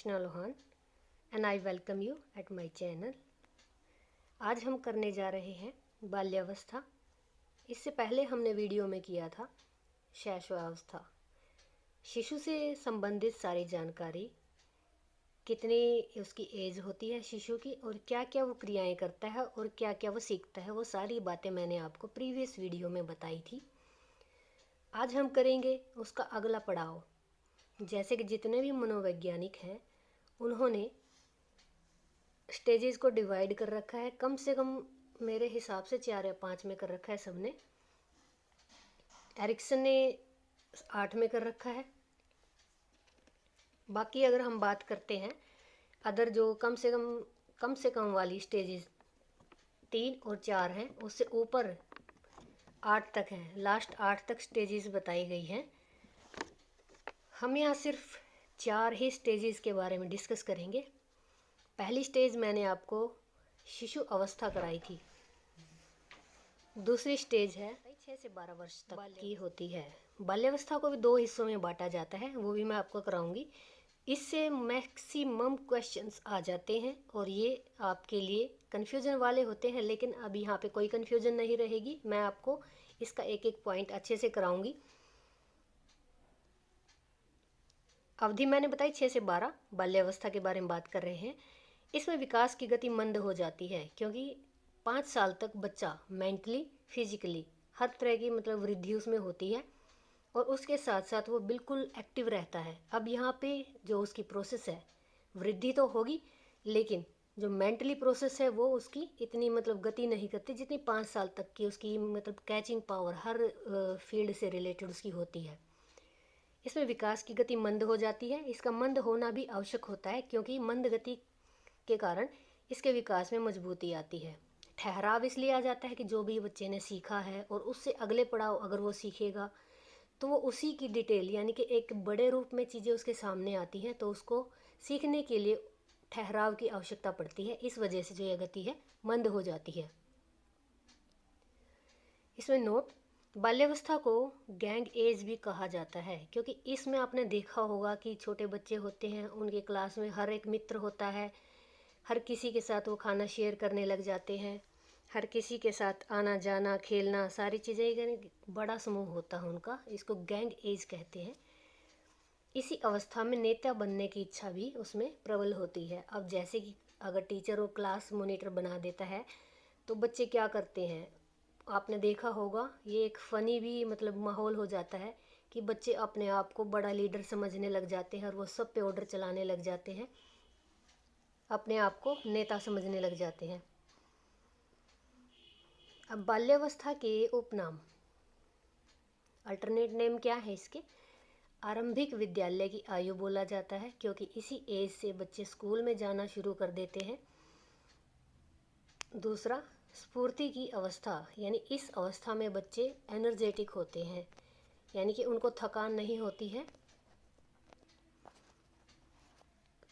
Krishna Lohan and I welcome you at my channel. आज हम करने जा रहे हैं बाल्यावस्था। इससे पहले हमने वीडियो में किया था शैशवावस्था। शिशु से संबंधित सारी जानकारी, कितनी उसकी एज होती है शिशु की और क्या क्या वो क्रियाएं करता है और क्या क्या वो सीखता है, वो सारी बातें मैंने आपको प्रीवियस वीडियो में बताई थी। आज हम करेंगे उसका अगला पड़ाव। जैसे कि जितने भी मनोवैज्ञानिक हैं उन्होंने स्टेजेस को डिवाइड कर रखा है, कम से कम मेरे हिसाब से 4 या 5 में कर रखा है सबने। एरिक्सन ने 8 में कर रखा है। बाकी अगर हम बात करते हैं अदर जो कम से कम वाली स्टेजेस 3 और 4 हैं, उससे ऊपर 8 तक हैं। लास्ट 8 तक स्टेजेस बताई गई हैं। हम यहाँ सिर्फ 4 ही स्टेजेस के बारे में डिस्कस करेंगे। पहली स्टेज मैंने आपको शिशु अवस्था कराई थी। दूसरी स्टेज है 6 से 12 वर्ष तक की होती है। बाल्यावस्था को भी 2 हिस्सों में बांटा जाता है, वो भी मैं आपको कराऊंगी। इससे मैक्सिमम क्वेश्चंस आ जाते हैं और ये आपके लिए कन्फ्यूजन वाले होते हैं, लेकिन अब यहाँ पे कोई कन्फ्यूजन नहीं रहेगी। मैं आपको इसका एक एक पॉइंट अच्छे से कराऊंगी। अवधि मैंने बताई 6 से 12। बाल्यावस्था के बारे में बात कर रहे हैं। इसमें विकास की गति मंद हो जाती है क्योंकि 5 साल तक बच्चा मेंटली फिजिकली हर तरह की वृद्धि उसमें होती है और उसके साथ साथ वो बिल्कुल एक्टिव रहता है। अब यहाँ पे जो उसकी प्रोसेस है, वृद्धि तो होगी लेकिन जो मेंटली प्रोसेस है वो उसकी इतनी गति नहीं करती जितनी 5 साल तक की उसकी कैचिंग पावर हर फील्ड से रिलेटेड उसकी होती है। इसमें विकास की गति मंद हो जाती है। इसका मंद होना भी आवश्यक होता है क्योंकि मंद गति के कारण इसके विकास में मजबूती आती है। ठहराव इसलिए आ जाता है कि जो भी बच्चे ने सीखा है और उससे अगले पड़ाव अगर वो सीखेगा तो वो उसी की डिटेल यानी कि एक बड़े रूप में चीज़ें उसके सामने आती हैं, तो उसको सीखने के लिए ठहराव की आवश्यकता पड़ती है। इस वजह से जो यह गति है मंद हो जाती है। इसमें नोट, बाल्यावस्था को गैंग एज भी कहा जाता है क्योंकि इसमें आपने देखा होगा कि छोटे बच्चे होते हैं, उनके क्लास में हर एक मित्र होता है, हर किसी के साथ वो खाना शेयर करने लग जाते हैं, हर किसी के साथ आना जाना खेलना सारी चीज़ें, बड़ा समूह होता है उनका। इसको गैंग एज कहते हैं। इसी अवस्था में नेता बनने की इच्छा भी उसमें प्रबल होती है। अब जैसे कि अगर टीचर वो क्लास मॉनिटर बना देता है तो बच्चे क्या करते हैं, आपने देखा होगा, ये एक फ़नी भी माहौल हो जाता है कि बच्चे अपने आप को बड़ा लीडर समझने लग जाते हैं और वो सब पे ऑर्डर चलाने लग जाते हैं, अपने आप को नेता समझने लग जाते हैं। अब बाल्यावस्था के उपनाम, अल्टरनेट नेम क्या है इसके? आरंभिक विद्यालय की आयु बोला जाता है क्योंकि इसी एज से बच्चे स्कूल में जाना शुरू कर देते हैं। दूसरा, स्फूर्ति की अवस्था, यानी इस अवस्था में बच्चे एनर्जेटिक होते हैं, यानी कि उनको थकान नहीं होती है।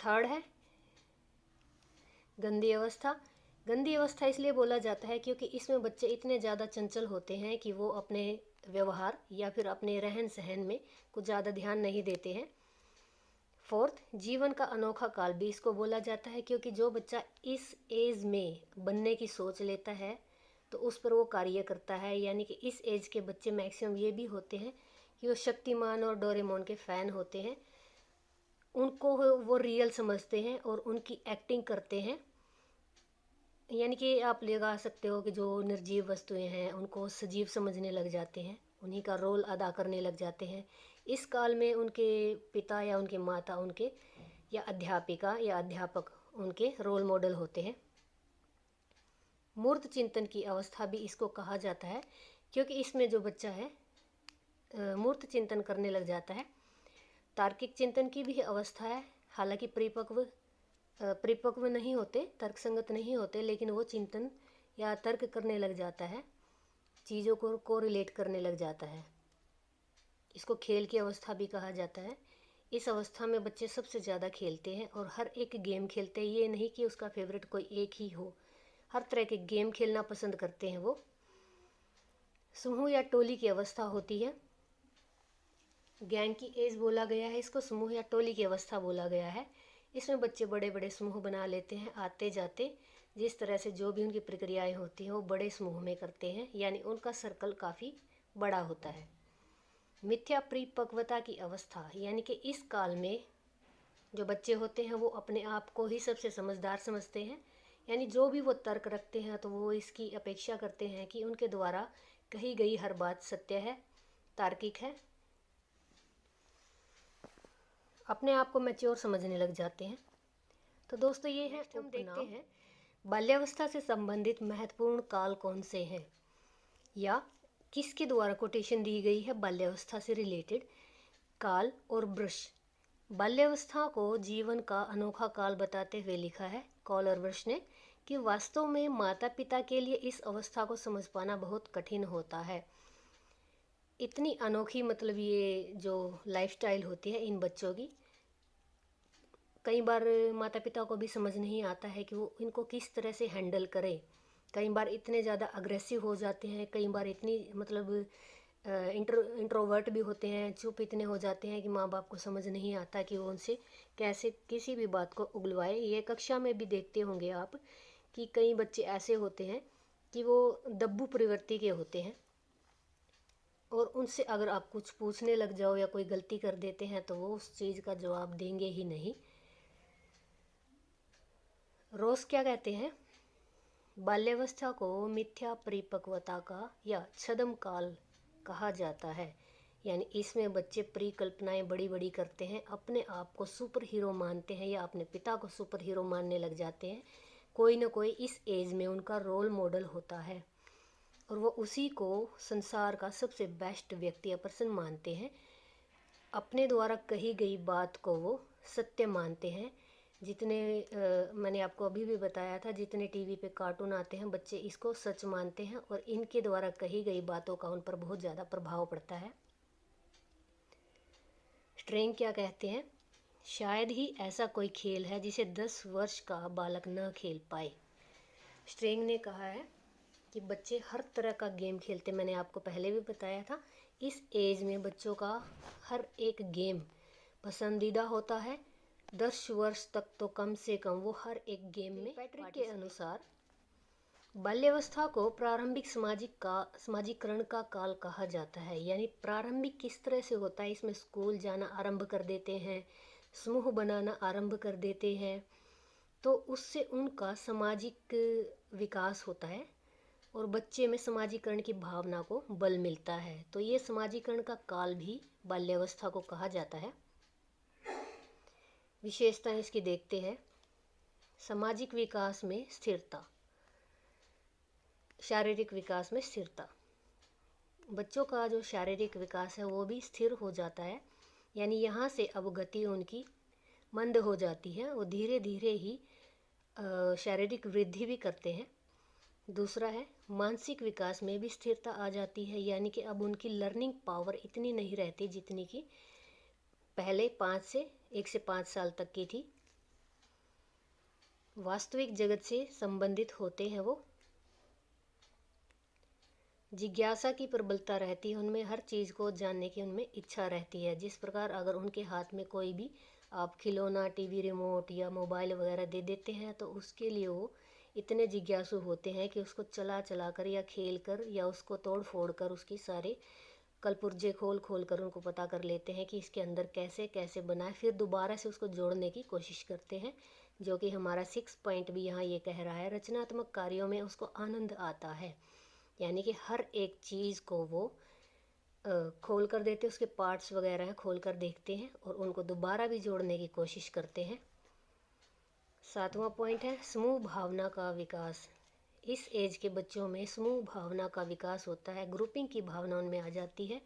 थर्ड है गंदी अवस्था। गंदी अवस्था इसलिए बोला जाता है क्योंकि इसमें बच्चे इतने ज़्यादा चंचल होते हैं कि वो अपने व्यवहार या फिर अपने रहन सहन में कुछ ज़्यादा ध्यान नहीं देते हैं। फोर्थ, जीवन का अनोखा काल भी इसको बोला जाता है क्योंकि जो बच्चा इस एज में बनने की सोच लेता है तो उस पर वो कार्य करता है। यानी कि इस एज के बच्चे मैक्सिमम ये भी होते हैं कि वो शक्तिमान और डोरेमोन के फ़ैन होते हैं, उनको वो रियल समझते हैं और उनकी एक्टिंग करते हैं। यानी कि आप लगा सकते हो कि जो निर्जीव वस्तुएं हैं उनको सजीव समझने लग जाते हैं, उन्हीं का रोल अदा करने लग जाते हैं। इस काल में उनके पिता या उनके माता उनके या अध्यापिका या अध्यापक उनके रोल मॉडल होते हैं। मूर्त चिंतन की अवस्था भी इसको कहा जाता है क्योंकि इसमें जो बच्चा है मूर्त चिंतन करने लग जाता है। तार्किक चिंतन की भी अवस्था है, हालांकि परिपक्व नहीं होते, तर्कसंगत नहीं होते, लेकिन वो चिंतन या तर्क करने लग जाता है, चीज़ों को रिलेट करने लग जाता है। इसको खेल की अवस्था भी कहा जाता है। इस अवस्था में बच्चे सबसे ज़्यादा खेलते हैं और हर एक गेम खेलते हैं। ये नहीं कि उसका फेवरेट कोई एक ही हो, हर तरह के गेम खेलना पसंद करते हैं वो। समूह या टोली की अवस्था होती है। गैंग की एज बोला गया है इसको, समूह या टोली की अवस्था बोला गया है। इसमें बच्चे बड़े बड़े समूह बना लेते हैं, आते जाते जिस तरह से जो भी उनकी प्रक्रियाएं होती हैं वो बड़े समूह में करते हैं, यानी उनका सर्कल काफ़ी बड़ा होता है। मिथ्या परिपक्वता की अवस्था, यानी कि इस काल में जो बच्चे होते हैं वो अपने आप को ही सबसे समझदार समझते हैं, यानी जो भी वो तर्क रखते हैं तो वो इसकी अपेक्षा करते हैं कि उनके द्वारा कही गई हर बात सत्य है, तार्किक है, अपने आप को मैच्योर समझने लग जाते हैं। तो दोस्तों ये है, हम देखते हैं बाल्यावस्था से संबंधित महत्वपूर्ण काल कौन से हैं, या किसके द्वारा कोटेशन दी गई है बाल्यावस्था से रिलेटेड। काल और ब्रश। बाल्यावस्था को जीवन का अनोखा काल बताते हुए लिखा है कॉल और ब्रश ने कि वास्तव में माता पिता के लिए इस अवस्था को समझ पाना बहुत कठिन होता है। इतनी अनोखी मतलब ये जो लाइफस्टाइल होती है इन बच्चों की, कई बार माता पिता को भी समझ नहीं आता है कि वो इनको किस तरह से हैंडल करें। कई बार इतने ज़्यादा अग्रेसिव हो जाते हैं, कई बार इतनी मतलब इंट्रोवर्ट भी होते हैं, चुप इतने हो जाते हैं कि माँ बाप को समझ नहीं आता कि वो उनसे कैसे किसी भी बात को उगलवाए। ये कक्षा में भी देखते होंगे आप कि कई बच्चे ऐसे होते हैं कि वो दब्बू प्रवृत्ति के होते हैं, और उनसे अगर आप कुछ पूछने लग जाओ या कोई गलती कर देते हैं तो वो उस चीज़ का जवाब देंगे ही नहीं। रोस क्या कहते हैं, बाल्यावस्था को मिथ्या परिपक्वता का या छद्म काल कहा जाता है, यानी इसमें बच्चे परिकल्पनाएं बड़ी बड़ी करते हैं, अपने आप को सुपर हीरो मानते हैं या अपने पिता को सुपर हीरो मानने लग जाते हैं। कोई ना कोई इस एज में उनका रोल मॉडल होता है और वो उसी को संसार का सबसे बेस्ट व्यक्ति या पर्सन मानते हैं। अपने द्वारा कही गई बात को वो सत्य मानते हैं। जितने मैंने आपको अभी भी बताया था, जितने टीवी पे कार्टून आते हैं बच्चे इसको सच मानते हैं और इनके द्वारा कही गई बातों का उन पर बहुत ज़्यादा प्रभाव पड़ता है। स्ट्रेंग क्या कहते हैं, शायद ही ऐसा कोई खेल है जिसे 10 वर्ष का बालक न खेल पाए। स्ट्रेंग ने कहा है कि बच्चे हर तरह का गेम खेलते, मैंने आपको पहले भी बताया था। इस एज में बच्चों का हर एक गेम पसंदीदा होता है। 10 वर्ष तक तो कम से कम वो हर एक गेम में पैट्रिक के अनुसार बाल्यावस्था को प्रारंभिक समाजीकरण का काल कहा जाता है, यानी प्रारंभिक किस तरह से होता है, इसमें स्कूल जाना आरंभ कर देते हैं, समूह बनाना आरंभ कर देते हैं, तो उससे उनका सामाजिक विकास होता है और बच्चे में समाजीकरण की भावना को बल मिलता है। तो ये समाजीकरण का काल भी बाल्यावस्था को कहा जाता है। विशेषताएं इसकी देखते हैं। सामाजिक विकास में स्थिरता, शारीरिक विकास में स्थिरता। बच्चों का जो शारीरिक विकास है वो भी स्थिर हो जाता है, यानी यहाँ से अब गति उनकी मंद हो जाती है और धीरे धीरे ही शारीरिक वृद्धि भी करते हैं। दूसरा है मानसिक विकास में भी स्थिरता आ जाती है, यानी कि अब उनकी लर्निंग पावर इतनी नहीं रहती जितनी कि पहले 1 से 5 साल तक की थी। वास्तविक जगत से संबंधित होते हैं वो। जिज्ञासा की प्रबलता रहती है उनमें, हर चीज़ को जानने की उनमें इच्छा रहती है। जिस प्रकार अगर उनके हाथ में कोई भी आप खिलौना, टीवी रिमोट या मोबाइल वगैरह दे देते हैं तो उसके लिए वो इतने जिज्ञासु होते हैं कि उसको चला चला कर या खेल कर या उसको तोड़ फोड़ कर उसकी सारे कलपुर्जे खोल खोल कर उनको पता कर लेते हैं कि इसके अंदर कैसे कैसे बना है, फिर दोबारा से उसको जोड़ने की कोशिश करते हैं, जो कि हमारा 6 पॉइंट भी यहाँ ये कह रहा है। रचनात्मक कार्यों में उसको आनंद आता है, यानी कि हर एक चीज़ को वो खोल कर देते, उसके पार्ट्स वगैरह हैं खोल कर देखते हैं और उनको दोबारा भी जोड़ने की कोशिश करते हैं। 7वां पॉइंट है समूह भावना का विकास। इस एज के बच्चों में समूह भावना का विकास होता है, ग्रुपिंग की भावना उनमें आ जाती है,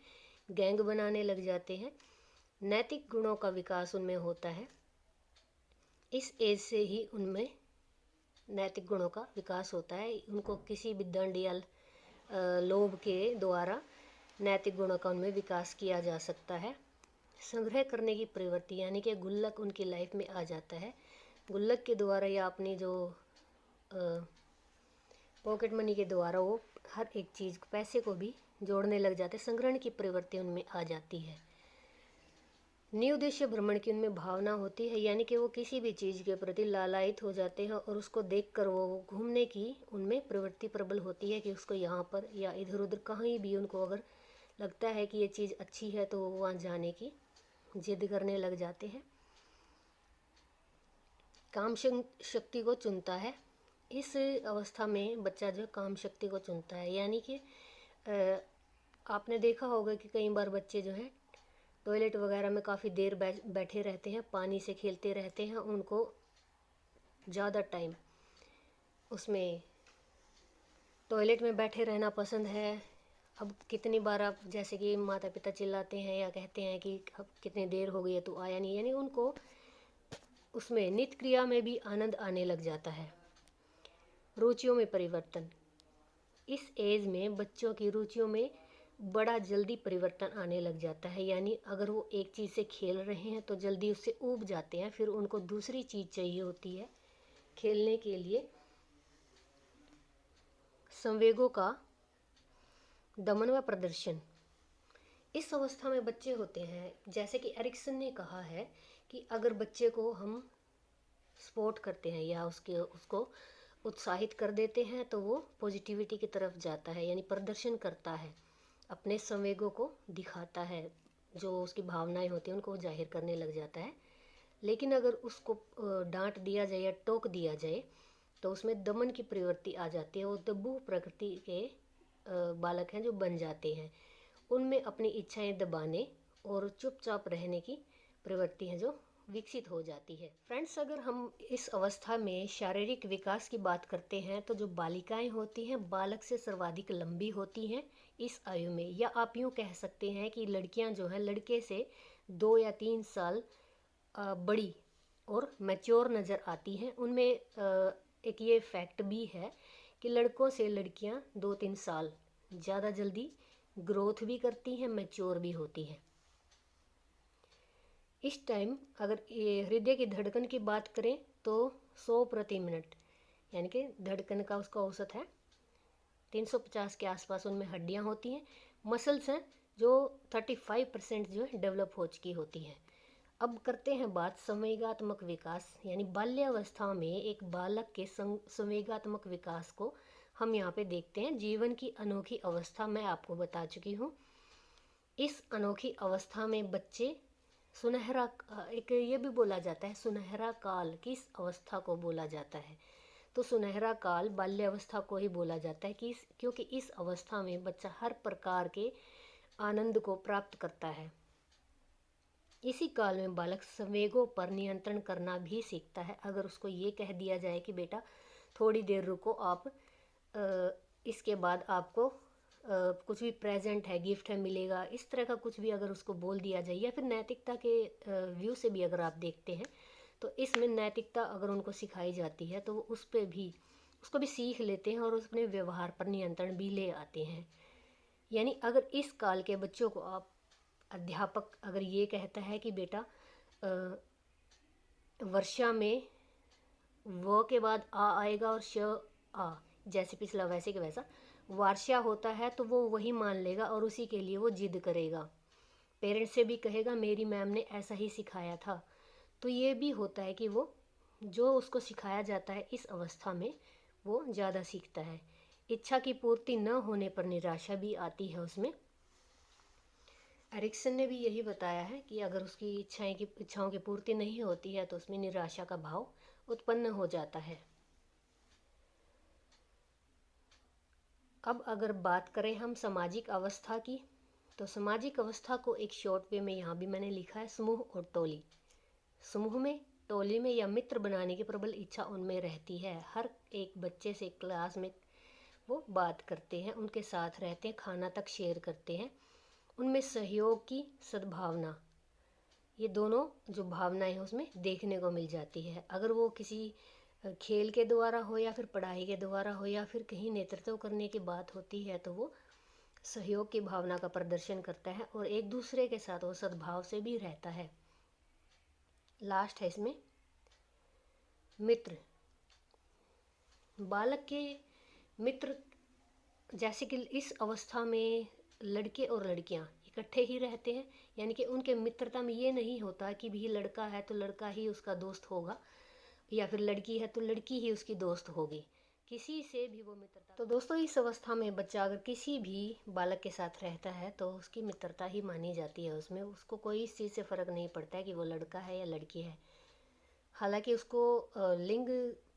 गैंग बनाने लग जाते हैं। नैतिक गुणों का विकास उनमें होता है। इस एज से ही उनमें नैतिक गुणों का विकास होता है। उनको किसी भी दंड या लोभ के द्वारा नैतिक गुणों का उनमें विकास किया जा सकता है। संग्रह करने की प्रवृत्ति, यानी कि गुल्लक उनकी लाइफ में आ जाता है। गुल्लक के द्वारा या अपनी जो पॉकेट मनी के द्वारा वो हर एक चीज़ पैसे को भी जोड़ने लग जाते हैं। संग्रहण की प्रवृत्ति उनमें आ जाती है। निरुद्देश्य भ्रमण की उनमें भावना होती है, यानी कि वो किसी भी चीज़ के प्रति लालायित हो जाते हैं और उसको देखकर वो घूमने की उनमें प्रवृत्ति प्रबल होती है कि उसको यहाँ पर या इधर उधर कहीं भी उनको अगर लगता है कि ये चीज़ अच्छी है तो वो वहाँ जाने की जिद करने लग जाते हैं। काम शक्ति को चुनता है। इस अवस्था में बच्चा जो काम शक्ति को चुनता है, यानी कि आपने देखा होगा कि कई बार बच्चे जो हैं टॉयलेट वगैरह में काफ़ी देर बैठे रहते हैं, पानी से खेलते रहते हैं, उनको ज़्यादा टाइम उसमें टॉयलेट में बैठे रहना पसंद है। अब कितनी बार आप जैसे कि माता पिता चिल्लाते हैं या कहते हैं कि अब कितनी देर हो गई है तो आया नहीं, यानी उनको उसमें नित्य क्रिया में भी आनंद आने लग जाता है। रुचियों में परिवर्तन, इस एज में बच्चों की रुचियों में बड़ा जल्दी परिवर्तन आने लग जाता है, यानी अगर वो एक चीज़ से खेल रहे हैं तो जल्दी उससे ऊब जाते हैं, फिर उनको दूसरी चीज़ चाहिए होती है खेलने के लिए। संवेगों का दमन व प्रदर्शन, इस अवस्था में बच्चे होते हैं, जैसे कि एरिक्सन ने कहा है कि अगर बच्चे को हम सपोर्ट करते हैं या उसको उत्साहित कर देते हैं तो वो पॉजिटिविटी की तरफ जाता है, यानी प्रदर्शन करता है, अपने संवेगों को दिखाता है, जो उसकी भावनाएं होती हैं उनको जाहिर करने लग जाता है। लेकिन अगर उसको डांट दिया जाए या टोक दिया जाए तो उसमें दमन की प्रवृत्ति आ जाती है, वो दब्बू प्रकृति के बालक हैं जो बन जाते हैं, उनमें अपनी इच्छाएं दबाने और चुपचाप रहने की प्रवृत्ति है जो विकसित हो जाती है। फ्रेंड्स, अगर हम इस अवस्था में शारीरिक विकास की बात करते हैं तो जो बालिकाएं होती हैं बालक से सर्वाधिक लंबी होती हैं इस आयु में, या आप यूँ कह सकते हैं कि लड़कियां जो हैं लड़के से 2 या 3 साल बड़ी और मैच्योर नज़र आती हैं। उनमें एक ये फैक्ट भी है कि लड़कों से लड़कियां 2-3 साल ज़्यादा जल्दी ग्रोथ भी करती हैं, मैच्योर भी होती हैं। इस टाइम अगर ये हृदय की धड़कन की बात करें तो 100 प्रति मिनट, यानी कि धड़कन का उसका औसत है 350 के आसपास। उनमें हड्डियां होती हैं, मसल्स हैं जो 35% जो है डेवलप हो चुकी होती हैं। अब करते हैं बात संवेगात्मक विकास, यानी बाल्यावस्था में एक बालक के संवेगात्मक विकास को हम यहाँ पे देखते हैं। जीवन की अनोखी अवस्था मैं आपको बता चुकी हूँ। इस अनोखी अवस्था में बच्चे सुनहरा, एक ये भी बोला जाता है सुनहरा काल किस अवस्था को बोला जाता है, तो सुनहरा काल बाल्यावस्था को ही बोला जाता है कि क्योंकि इस अवस्था में बच्चा हर प्रकार के आनंद को प्राप्त करता है। इसी काल में बालक संवेगों पर नियंत्रण करना भी सीखता है। अगर उसको ये कह दिया जाए कि बेटा थोड़ी देर रुको, आप इसके बाद आपको कुछ भी प्रेजेंट है, गिफ्ट है, मिलेगा, इस तरह का कुछ भी अगर उसको बोल दिया जाए, या फिर नैतिकता के व्यू से भी अगर आप देखते हैं तो इसमें नैतिकता अगर उनको सिखाई जाती है तो वो उस पर भी उसको भी सीख लेते हैं और अपने व्यवहार पर नियंत्रण भी ले आते हैं। यानी अगर इस काल के बच्चों को आप अध्यापक अगर ये कहता है कि बेटा वर्षा में व के बाद आ आएगा और श आ, जैसे पिछला वैसे के वैसा वर्षा होता है तो वो वही मान लेगा और उसी के लिए वो जिद करेगा। पेरेंट्स से भी कहेगा मेरी मैम ने ऐसा ही सिखाया था। तो ये भी होता है कि वो जो उसको सिखाया जाता है इस अवस्था में वो ज़्यादा सीखता है। इच्छा की पूर्ति न होने पर निराशा भी आती है उसमें। एरिक्सन ने भी यही बताया है कि अगर उसकी इच्छाओं की पूर्ति नहीं होती है तो उसमें निराशा का भाव उत्पन्न हो जाता है। अब अगर बात करें हम सामाजिक अवस्था की, तो सामाजिक अवस्था को एक शॉर्ट वे में यहाँ भी मैंने लिखा है समूह और टोली। समूह में, टोली में या मित्र बनाने की प्रबल इच्छा उनमें रहती है। हर एक बच्चे से क्लास में वो बात करते हैं, उनके साथ रहते हैं, खाना तक शेयर करते हैं। उनमें सहयोग की सद्भावना, ये दोनों जो भावनाएं हैं उसमें देखने को मिल जाती है। अगर वो किसी खेल के द्वारा हो या फिर पढ़ाई के द्वारा हो या फिर कहीं नेतृत्व करने की बात होती है तो वो सहयोग की भावना का प्रदर्शन करता है और एक दूसरे के साथ वो सद्भाव से भी रहता है। लास्ट है इसमें मित्र। बालक के मित्र, जैसे कि इस अवस्था में लड़के और लड़कियां एक इकट्ठे ही रहते हैं, यानी कि उनके मित्रता में ये नहीं होता कि भी लड़का है तो लड़का ही उसका दोस्त होगा या फिर लड़की है तो लड़की ही उसकी दोस्त होगी, किसी से भी वो मित्रता। तो दोस्तों इस अवस्था में बच्चा अगर किसी भी बालक के साथ रहता है तो उसकी मित्रता ही मानी जाती है, उसमें उसको कोई इस चीज़ से फ़र्क नहीं पड़ता है कि वो लड़का है या लड़की है। हालांकि उसको लिंग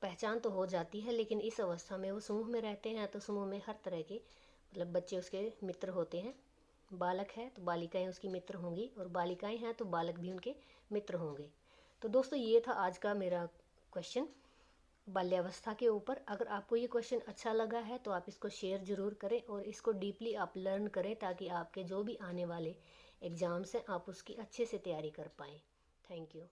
पहचान तो हो जाती है, लेकिन इस अवस्था में वो समूह में रहते हैं तो समूह में हर तरह के मतलब बच्चे उसके मित्र होते हैं। बालक है तो बालिकाएं उसकी मित्र होंगी और बालिकाएं हैं तो बालक भी उनके मित्र होंगे। तो दोस्तों ये था आज का मेरा क्वेश्चन बाल्यावस्था के ऊपर। अगर आपको ये क्वेश्चन अच्छा लगा है तो आप इसको शेयर ज़रूर करें और इसको डीपली आप लर्न करें, ताकि आपके जो भी आने वाले एग्ज़ाम्स हैं आप उसकी अच्छे से तैयारी कर पाएँ। Thank you.